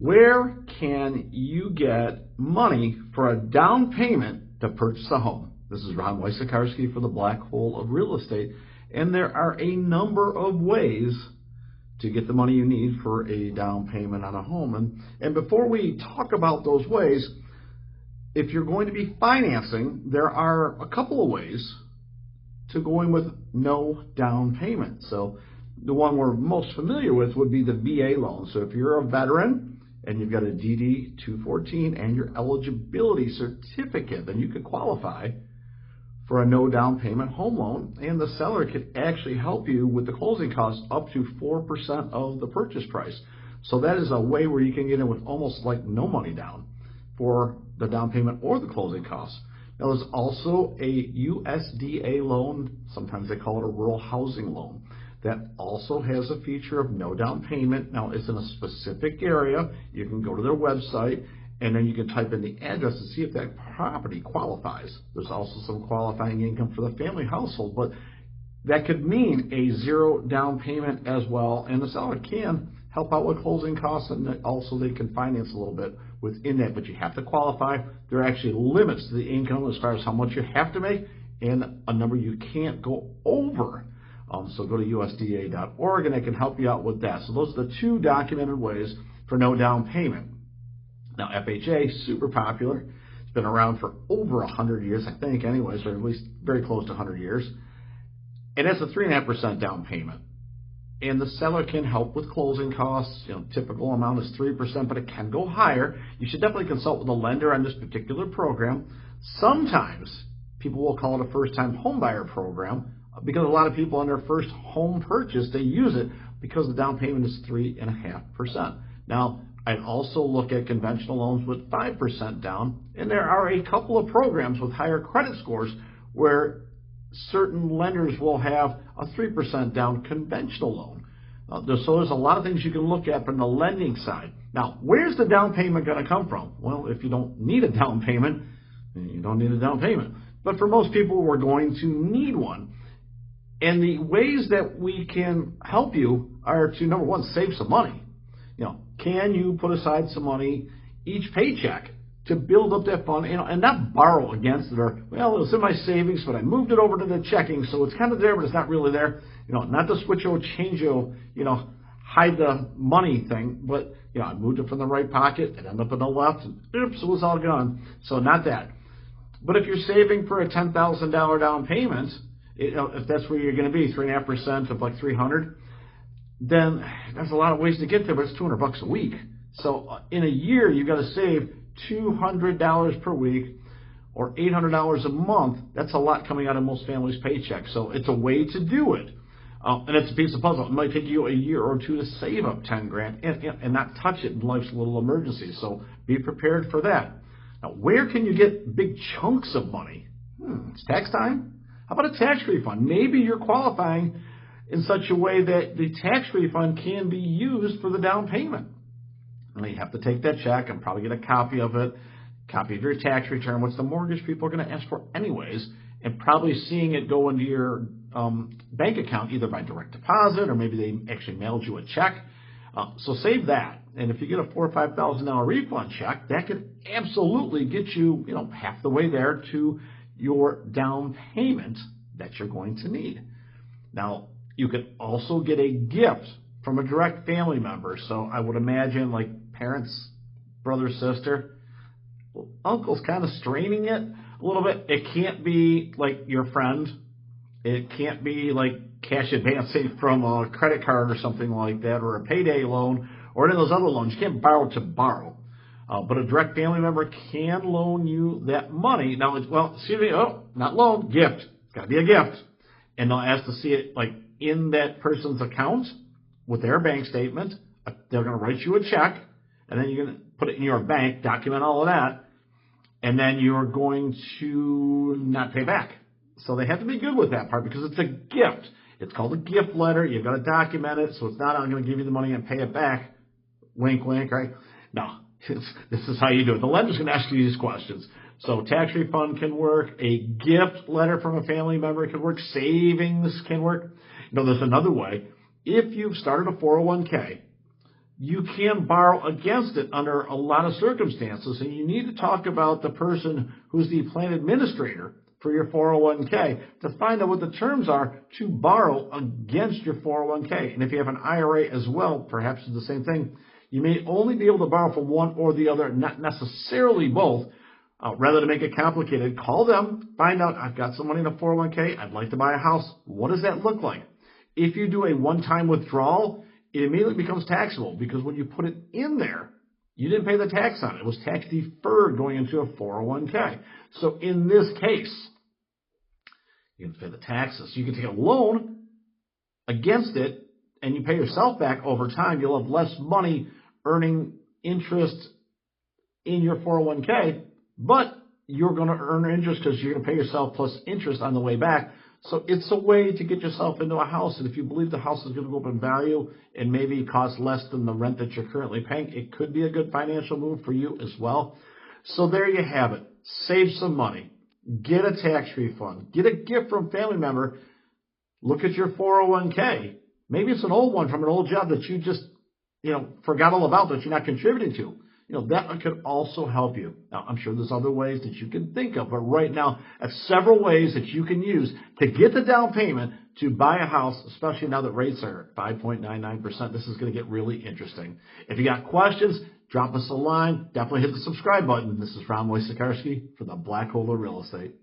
Where can you get money for a down payment to purchase a home? This is Ron Wysakarski for the Black Hole of Real Estate, and there are a number of ways to get the money you need for a down payment on a home. And before we talk about those ways, if you're going to be financing, there are a couple of ways to going with no down payment. So the one we're most familiar with would be the VA loan. So if you're a veteran and you've got a DD 214 and your eligibility certificate, then you could qualify for a no down payment home loan, and the seller could actually help you with the closing costs up to 4% of the purchase price. So that is a way where you can get in with almost like no money down for the down payment or the closing costs. Now, there's also a USDA loan, sometimes they call it a rural housing loan, that also has a feature of no down payment. Now, it's in a specific area. You can go to their website, and then you can type in the address to see if that property qualifies. There's also some qualifying income for the family household, but that could mean a zero down payment as well, and the seller can help out with closing costs, and also they can finance a little bit within that, but you have to qualify. There are actually limits to the income as far as how much you have to make and a number you can't go over. So go to USDA.org and they can help you out with that. So those are the two documented ways for no down payment. Now, FHA, super popular. It's been around for over 100 years, I think, anyways, or at least very close to 100 years. And it's a 3.5% down payment. And the seller can help with closing costs. Typical amount is 3%, but it can go higher. You should definitely consult with a lender on this particular program. Sometimes people will call it a first-time homebuyer program because a lot of people on their first home purchase, they use it because the down payment is 3.5%. Now, I'd also look at conventional loans with 5% down, and there are a couple of programs with higher credit scores where certain lenders will have a 3% down conventional loan. So there's a lot of things you can look at from the lending side. Now, where's the down payment going to come from? Well, if you don't need a down payment, then you don't need a down payment. But for most people, we're going to need one. And the ways that we can help you are to, number one, save some money. Can you put aside some money each paycheck to build up that fund, and not borrow against it, or, well, it was in my savings, but I moved it over to the checking, so it's kind of there, but it's not really there. Not the switch-o, change-o, hide the money thing, but, I moved it from the right pocket, it ended up in the left, and oops, it was all gone. So not that. But if you're saving for a $10,000 down payment, if that's where you're going to be, 3.5% of like $300, then there's a lot of ways to get there, but it's $200 a week. So in a year, you've got to save $200 per week or $800 a month. That's a lot coming out of most families' paychecks. So it's a way to do it. And it's a piece of puzzle. It might take you a year or two to save up 10 grand and not touch it in life's little emergencies. So be prepared for that. Now, where can you get big chunks of money? It's tax time. How about a tax refund? Maybe you're qualifying in such a way that the tax refund can be used for the down payment. And you have to take that check and probably get a copy of it, copy of your tax return, which the mortgage people are going to ask for anyways, and probably seeing it go into your bank account either by direct deposit or maybe they actually mailed you a check. So save that. And if you get a $4,000 or $5,000 refund check, that could absolutely get you, half the way there to your down payment that you're going to need. Now, you could also get a gift from a direct family member. So I would imagine like parents, brother, sister, uncle's kind of straining it a little bit. It can't be like your friend. It can't be like cash advancing from a credit card or something like that, or a payday loan, or any of those other loans. You can't borrow to borrow. But a direct family member can loan you that money. Now, not loan, gift. It's got to be a gift. And they'll ask to see it like in that person's account with their bank statement. They're going to write you a check, and then you're going to put it in your bank, document all of that, and then you're going to not pay back. So they have to be good with that part because it's a gift. It's called a gift letter. You've got to document it, so it's not I'm going to give you the money and pay it back. Wink, wink, right? No, this is how you do it. The lender's going to ask you these questions. So tax refund can work. A gift letter from a family member can work. Savings can work. There's another way. If you've started a 401k, you can borrow against it under a lot of circumstances, and you need to talk about the person who's the plan administrator for your 401k to find out what the terms are to borrow against your 401k. And if you have an IRA as well, perhaps it's the same thing. You may only be able to borrow from one or the other, not necessarily both. Rather than make it complicated, call them, find out, I've got some money in a 401k, I'd like to buy a house. What does that look like? If you do a one-time withdrawal, it immediately becomes taxable because when you put it in there, you didn't pay the tax on it. It was tax deferred going into a 401k. So in this case, you can pay the taxes. You can take a loan against it and you pay yourself back over time. You'll have less money earning interest in your 401k, but you're going to earn interest because you're going to pay yourself plus interest on the way back. So it's a way to get yourself into a house. And if you believe the house is going to go up in value and maybe cost less than the rent that you're currently paying, it could be a good financial move for you as well. So there you have it. Save some money. Get a tax refund. Get a gift from a family member. Look at your 401k. Maybe it's an old one from an old job that you just, forgot all about that you're not contributing to. That could also help you. Now, I'm sure there's other ways that you can think of, but right now, that's several ways that you can use to get the down payment to buy a house, especially now that rates are at 5.99%. This is going to get really interesting. If you got questions, drop us a line. Definitely hit the subscribe button. This is Ron Wojciechowski for the Black Hole of Real Estate.